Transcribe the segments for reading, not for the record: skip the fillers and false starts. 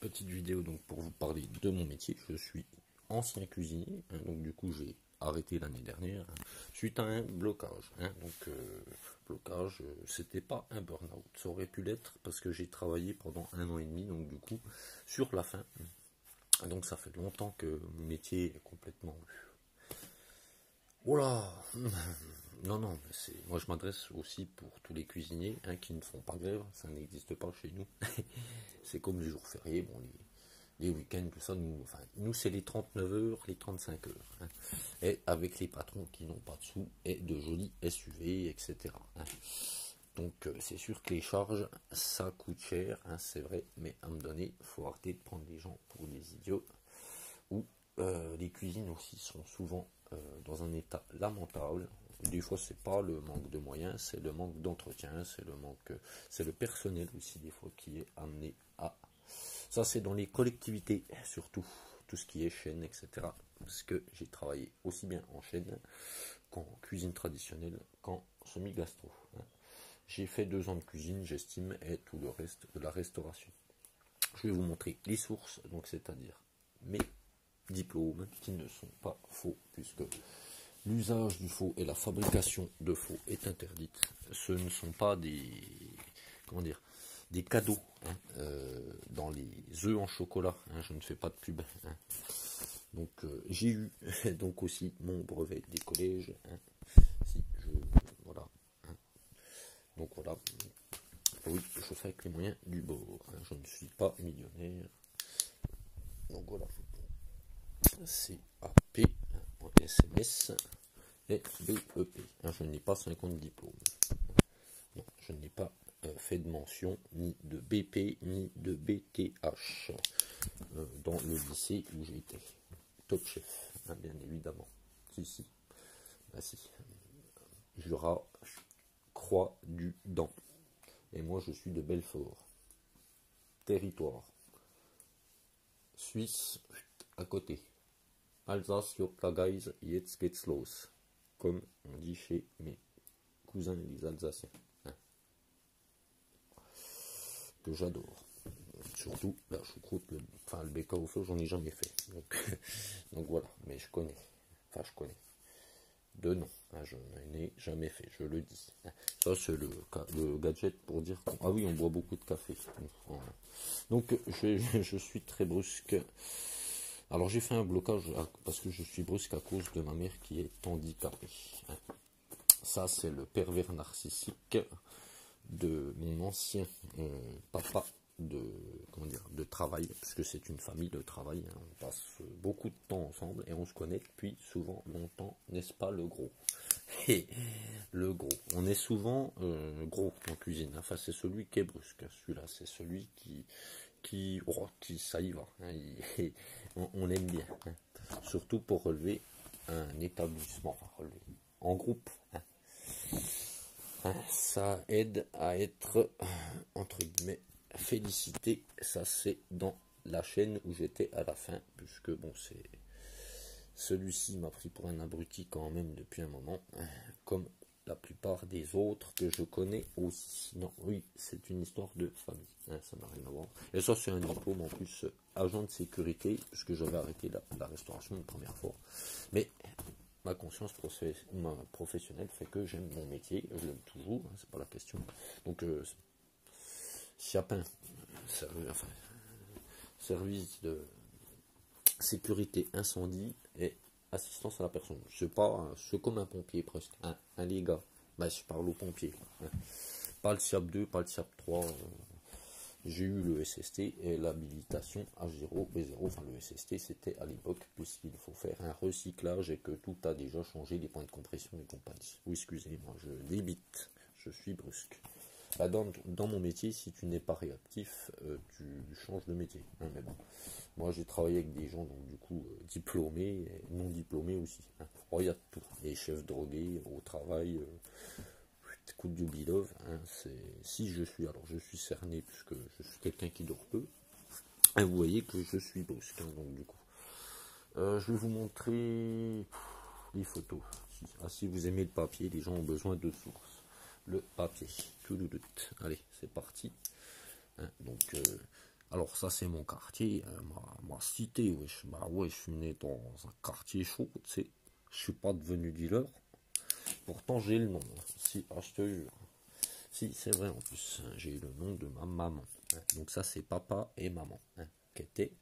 Petite vidéo donc pour vous parler de mon métier. Je suis ancien cuisinier, hein, donc du coup j'ai arrêté l'année dernière suite à un blocage. Blocage, c'était pas un burn-out, ça aurait pu l'être parce que j'ai travaillé pendant 1 an et demi, donc du coup sur la fin. Donc ça fait longtemps que mon métier est complètement... Voilà. Non, non, moi je m'adresse aussi pour tous les cuisiniers qui ne font pas grève, ça n'existe pas chez nous. C'est comme les jours fériés, bon, les week-ends, tout ça, nous c'est les 39 heures, les 35 heures. Et avec les patrons qui n'ont pas de sous et de jolis SUV, etc. Donc c'est sûr que les charges, ça coûte cher, c'est vrai, mais à me donner, il faut arrêter de prendre les gens pour des idiots. Ou les cuisines aussi sont souvent dans un état lamentable. Des fois c'est pas le manque de moyens, c'est le manque d'entretien, c'est le personnel aussi des fois qui est amené à... Ça c'est dans les collectivités surtout, tout ce qui est chaîne, etc. Parce que j'ai travaillé aussi bien en chaîne qu'en cuisine traditionnelle, qu'en semi-gastro. J'ai fait 2 ans de cuisine, j'estime, et tout le reste de la restauration. Je vais vous montrer les sources, donc c'est-à-dire mes diplômes qui ne sont pas faux, puisque l'usage du faux et la fabrication de faux est interdite. Ce ne sont pas des, comment dire, des cadeaux dans les œufs en chocolat. Je ne fais pas de pub. Donc j'ai eu donc aussi mon brevet des collèges. Voilà. Donc voilà. Oui, je fais avec les moyens du bord. Je ne suis pas millionnaire. Donc voilà. CAP en SMS et BEP. Je n'ai pas 50 diplômes. Non, je n'ai pas fait de mention ni de BP ni de BTH dans le lycée où j'étais. Top chef, bien évidemment. Si. Ah si. Jura, Croix du Dent. Et moi je suis de Belfort. Territoire. Suisse, à côté. Alsace, Jurtlageis, jetzt geht's los. Comme on dit chez mes cousins les Alsaciens. Que j'adore. Surtout la choucroute, le BK au feu, j'en ai jamais fait. Donc voilà, mais je connais. Enfin, je connais. De nom, je n'en ai jamais fait, je le dis. Ça, c'est le gadget pour dire ah oui, on boit beaucoup de café. Donc, je suis très brusque. Alors, j'ai fait un blocage parce que je suis brusque à cause de ma mère qui est handicapée. Ça, c'est le pervers narcissique de mon ancien papa de travail, puisque c'est une famille de travail, on passe beaucoup de temps ensemble et on se connaît depuis souvent longtemps, n'est-ce pas le gros? Et le gros, on est souvent gros en cuisine, enfin c'est celui qui est brusque, celui-là c'est celui qui ça y va, on aime bien, surtout pour relever un établissement, enfin relever en groupe, ça aide à être entre guillemets félicité. Ça c'est dans la chaîne où j'étais à la fin, puisque bon, c'est celui-ci m'a pris pour un abruti quand même depuis un moment, comme la plupart des autres que je connais aussi. Non, oui, c'est une histoire de famille, ça n'a rien à voir. Et ça c'est un diplôme en plus agent de sécurité, puisque j'avais arrêté la restauration une première fois, mais ma conscience professionnelle fait que j'aime mon métier, je l'aime toujours, c'est pas la question. Donc Chiapin, service de sécurité incendie et assistance à la personne. C'est comme un pompier presque, un légat. Je parle aux pompiers. Pas le SIAP 2, pas le SIAP 3. J'ai eu le SST et l'habilitation H0, B0, enfin le SST c'était à l'époque, puisqu'il faut faire un recyclage et que tout a déjà changé, les points de compression et compagnie. Oui, excusez-moi, je débite, je suis brusque. Dans mon métier, si tu n'es pas réactif, tu changes de métier. Mais bon, moi j'ai travaillé avec des gens, donc du coup, diplômés et non diplômés aussi. Il y a tout, les chefs drogués au travail... coup de Jubilov, si je suis cerné puisque je suis quelqu'un qui dort peu, et vous voyez que je suis brusque, donc du coup je vais vous montrer les photos. Si vous aimez le papier, les gens ont besoin de sources. Le papier, allez, c'est parti. Donc Alors ça c'est mon quartier, ma cité, wesh. Bah ouais, je suis né dans un quartier chaud, tu sais. Je suis pas devenu dealer. Pourtant j'ai le nom, hein. Si, ah, je te jure. Si, c'est vrai en plus, hein, j'ai eu le nom de ma maman, hein. Donc ça c'est papa et maman, hein, qui étaient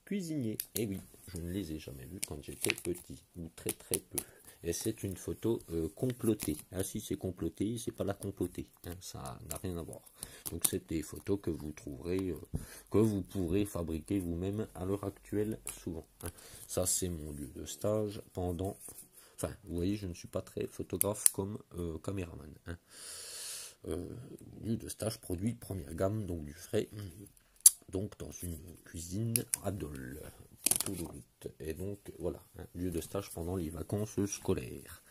cuisiniers. Et oui, je ne les ai jamais vus quand j'étais petit, ou très très peu. Et c'est une photo complotée. Ah si c'est comploté, c'est pas la complotée, hein, ça n'a rien à voir. Donc c'est des photos que vous trouverez, que vous pourrez fabriquer vous-même à l'heure actuelle souvent, hein. Ça c'est mon lieu de stage pendant... Enfin, vous voyez, je ne suis pas très photographe comme caméraman, hein. Lieu de stage produit première gamme, donc du frais, donc dans une cuisine à Dole, et donc voilà, hein, lieu de stage pendant les vacances scolaires.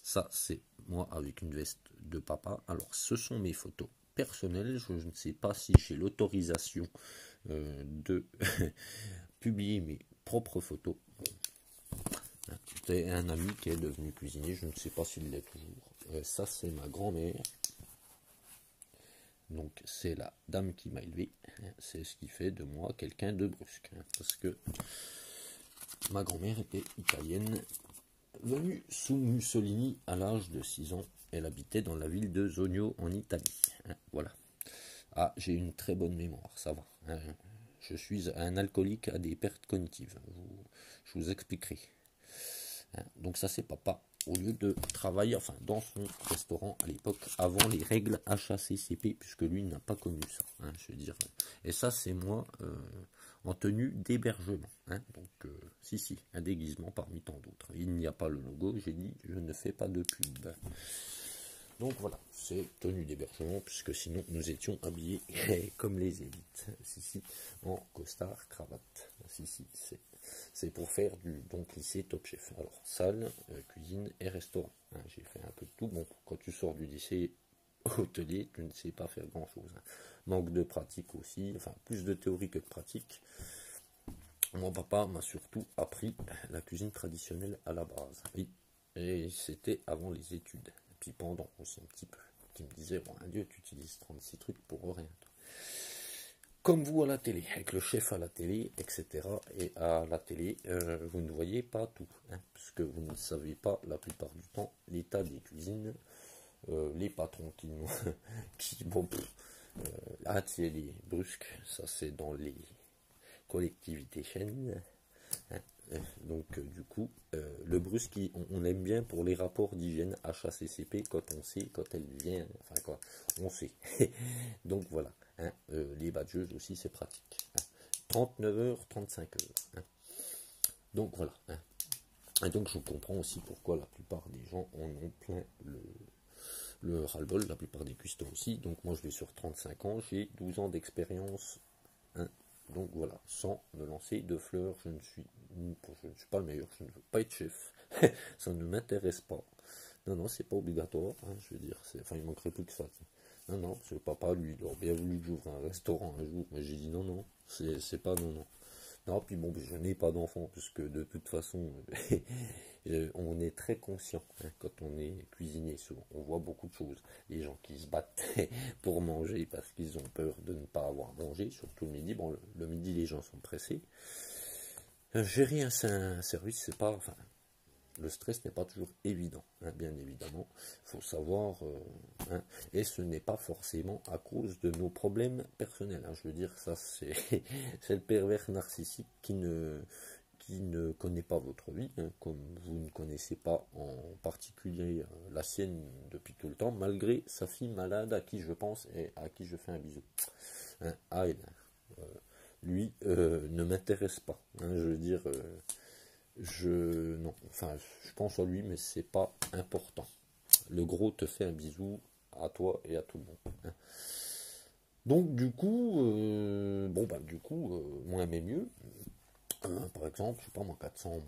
Ça c'est moi avec une veste de papa. Alors ce sont mes photos personnelles, je ne sais pas si j'ai l'autorisation de publier mes propres photos. C'est un ami qui est devenu cuisinier, je ne sais pas s'il l'est toujours. Ça c'est ma grand-mère. Donc c'est la dame qui m'a élevé, c'est ce qui fait de moi quelqu'un de brusque, hein, parce que ma grand-mère était italienne, venue sous Mussolini à l'âge de 6 ans, elle habitait dans la ville de Zogno en Italie, hein, voilà. Ah, j'ai une très bonne mémoire, ça va, hein. Je suis un alcoolique à des pertes cognitives, je vous expliquerai, hein. Donc ça c'est papa, au lieu de travailler, enfin dans son restaurant à l'époque, avant les règles HACCP, puisque lui n'a pas connu ça, hein, je veux dire. Et ça c'est moi en tenue d'hébergement, hein. Donc si, un déguisement parmi tant d'autres. Il n'y a pas le logo, j'ai dit je ne fais pas de pub. Donc voilà, c'est tenue d'hébergement, puisque sinon nous étions habillés comme les élites, si, en costard, cravate, si, c'est pour faire du donc lycée Top Chef. Alors salle, cuisine et restaurant, hein, j'ai fait un peu de tout. Bon, quand tu sors du lycée hôtelier, tu ne sais pas faire grand chose, hein. Manque de pratique aussi, enfin plus de théorie que de pratique. Mon papa m'a surtout appris la cuisine traditionnelle à la base, oui, et c'était avant les études, et puis pendant aussi un petit peu, qui me disait, bon, un dieu, tu utilises 36 trucs pour rien, toi. Comme vous à la télé, avec le chef à la télé, etc. Et à la télé, vous ne voyez pas tout, hein, puisque vous ne savez pas la plupart du temps l'état des cuisines, les patrons qui nous... qui, bon, là, c'est les brusques, ça c'est dans les collectivités chaînes, hein. Donc du coup, le brusque, on aime bien pour les rapports d'hygiène HACCP quand on sait, quand elle vient, enfin quoi, on sait. Donc voilà, hein, les badgeuses aussi c'est pratique, hein. 39 heures, 35 heures, hein. Donc voilà, hein. Et donc je comprends aussi pourquoi la plupart des gens en ont plein le ras-le-bol, la plupart des cuistots aussi. Donc moi je vais sur 35 ans, j'ai 12 ans d'expérience, hein. Donc voilà, sans me lancer de fleurs, je ne suis pas le meilleur, je ne veux pas être chef, ça ne m'intéresse pas. Non, c'est pas obligatoire, hein, je veux dire, enfin il manquerait plus que ça. Non, ce papa, lui, il aurait bien voulu que j'ouvre un restaurant un jour, mais j'ai dit non, c'est pas non. Non, puis bon, je n'ai pas d'enfant, puisque de toute façon, on est très conscient, hein, quand on est cuisinier, souvent. On voit beaucoup de choses. Les gens qui se battent pour manger parce qu'ils ont peur de ne pas avoir mangé, surtout le midi. Bon, le midi, les gens sont pressés. Gérer un service, c'est pas... Enfin, le stress n'est pas toujours évident, hein, bien évidemment. Il faut savoir, hein, et ce n'est pas forcément à cause de nos problèmes personnels, hein. Je veux dire, ça c'est le pervers narcissique qui ne connaît pas votre vie, hein, comme vous ne connaissez pas en particulier la sienne depuis tout le temps, malgré sa fille malade à qui je pense et à qui je fais un bisou, hein, à elle. Lui ne m'intéresse pas, hein, je veux dire... non, enfin, je pense à lui, mais c'est pas important. Le gros te fait un bisou à toi et à tout le monde, hein. Donc du coup, moins mais mieux. Par exemple, je sais pas moi, 400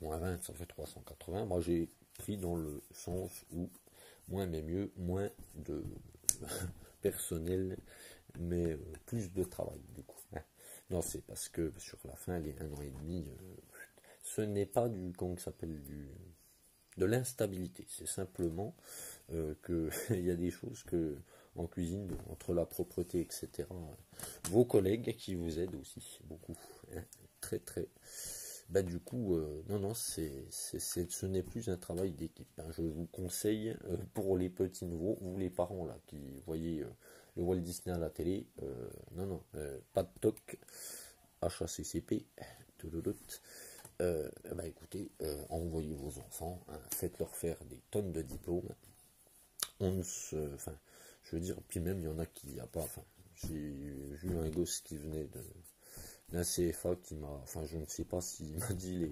moins 20, ça fait 380. Moi j'ai pris dans le sens où moins mais mieux, moins de personnel, mais plus de travail du coup, hein. Non, c'est parce que sur la fin, les 1 an et demi, ce n'est pas comment s'appelle, de l'instabilité. C'est simplement qu'il y a des choses que en cuisine, entre la propreté, etc. Vos collègues qui vous aident aussi beaucoup, hein, très très. Bah du coup, non, ce n'est plus un travail d'équipe, hein. Je vous conseille, pour les petits nouveaux, vous les parents là, qui voyez le Walt Disney à la télé, non, pas de toc, HACCP, bah écoutez, envoyez vos enfants, hein, faites-leur faire des tonnes de diplômes, enfin, je veux dire, puis même il y en a qui n'y a pas, enfin, j'ai vu un gosse qui venait d'un CFA qui m'a, enfin je ne sais pas s'il m'a dit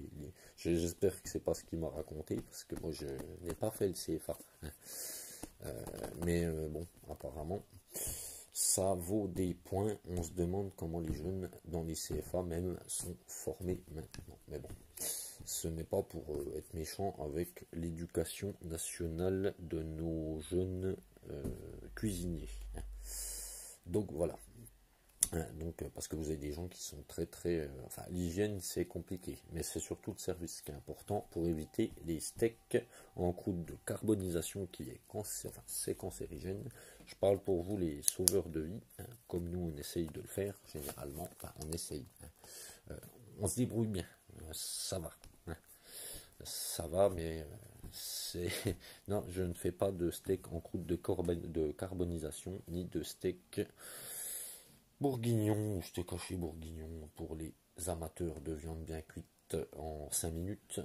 j'espère que c'est pas ce qu'il m'a raconté, parce que moi je n'ai pas fait le CFA, hein. Mais bon, apparemment, ça vaut des points. On se demande comment les jeunes dans les CFA même sont formés maintenant. Mais bon, ce n'est pas pour être méchant avec l'éducation nationale de nos jeunes cuisiniers, hein. Donc voilà. Hein, donc parce que vous avez des gens qui sont très très... enfin, l'hygiène c'est compliqué, mais c'est surtout le service qui est important pour éviter les steaks en croûte de carbonisation qui est c'est cancérigène. Je parle pour vous les sauveurs de vie, hein, comme nous on essaye de le faire généralement, enfin on essaye, hein. On se débrouille bien, ça va, hein. Ça va, mais c'est... Non, je ne fais pas de steak en croûte de carbonisation, ni de steak bourguignon, je t'ai caché bourguignon pour les amateurs de viande bien cuite en 5 minutes.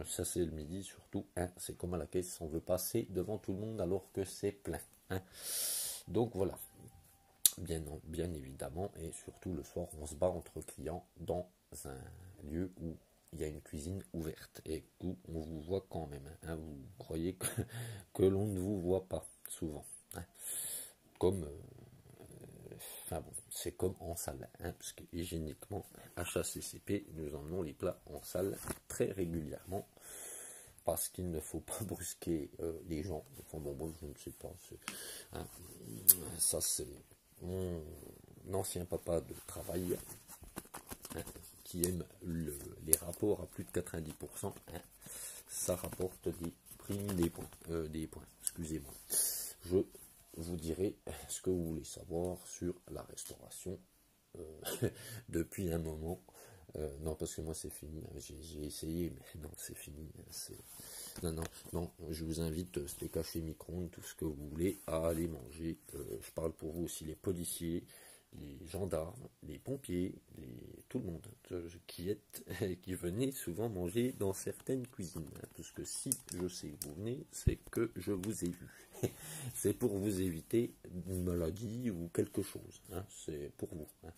Ça c'est le midi surtout, hein, c'est comme à la caisse, on veut passer devant tout le monde alors que c'est plein, hein. Donc voilà, bien évidemment, et surtout le soir on se bat entre clients dans un lieu où il y a une cuisine ouverte et où on vous voit quand même, hein. Vous croyez que l'on ne vous voit pas souvent, hein. Comme... enfin bon, c'est comme en salle, hein, parce que hygiéniquement, HACCP, nous emmenons les plats en salle très régulièrement, parce qu'il ne faut pas brusquer les gens. Enfin bon, moi je ne sais pas, hein, ça c'est mon ancien papa de travail, hein, qui aime les rapports à plus de 90%, hein, ça rapporte des primes, des points, excusez-moi. Je vous direz ce que vous voulez savoir sur la restauration depuis un moment. Non, parce que moi c'est fini, j'ai essayé, mais non, c'est fini. Non, je vous invite, steak haché micro-ondes, tout ce que vous voulez, à aller manger. Je parle pour vous aussi les policiers, les gendarmes, les pompiers, tout le monde qui venait souvent manger dans certaines cuisines. Parce que si je sais que vous venez, c'est que je vous ai vu. C'est pour vous éviter une maladie ou quelque chose, hein, c'est pour vous, hein.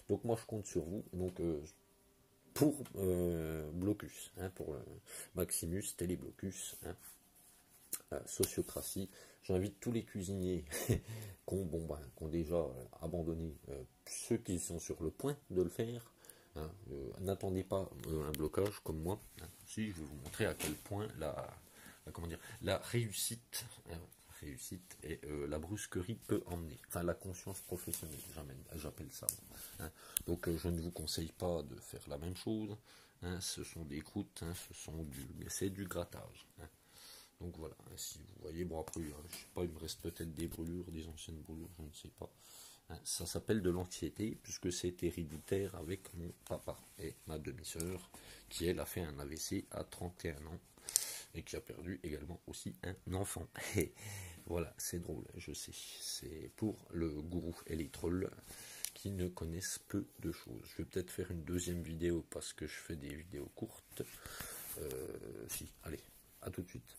Donc moi je compte sur vous, donc pour Blocus, hein, pour Maximus, Téléblocus, hein, Sociocratie, j'invite tous les cuisiniers qui ont déjà abandonné, ceux qui sont sur le point de le faire, hein, n'attendez pas un blocage comme moi, hein. Si, je vais vous montrer à quel point la réussite et la brusquerie peut emmener, enfin la conscience professionnelle, j'appelle ça, hein. Donc je ne vous conseille pas de faire la même chose, hein, ce sont des croûtes, hein, c'est du grattage, hein. Donc voilà, hein, si vous voyez, bon après, je sais pas, il me reste peut-être des brûlures, des anciennes brûlures, je ne sais pas, hein. Ça s'appelle de l'anxiété, puisque c'est héréditaire avec mon papa et ma demi-sœur, qui elle a fait un AVC à 31 ans, et qui a perdu également aussi un enfant. Et voilà, c'est drôle, je sais. C'est pour le gourou et les trolls qui ne connaissent peu de choses. Je vais peut-être faire une deuxième vidéo parce que je fais des vidéos courtes. Si, allez, à tout de suite.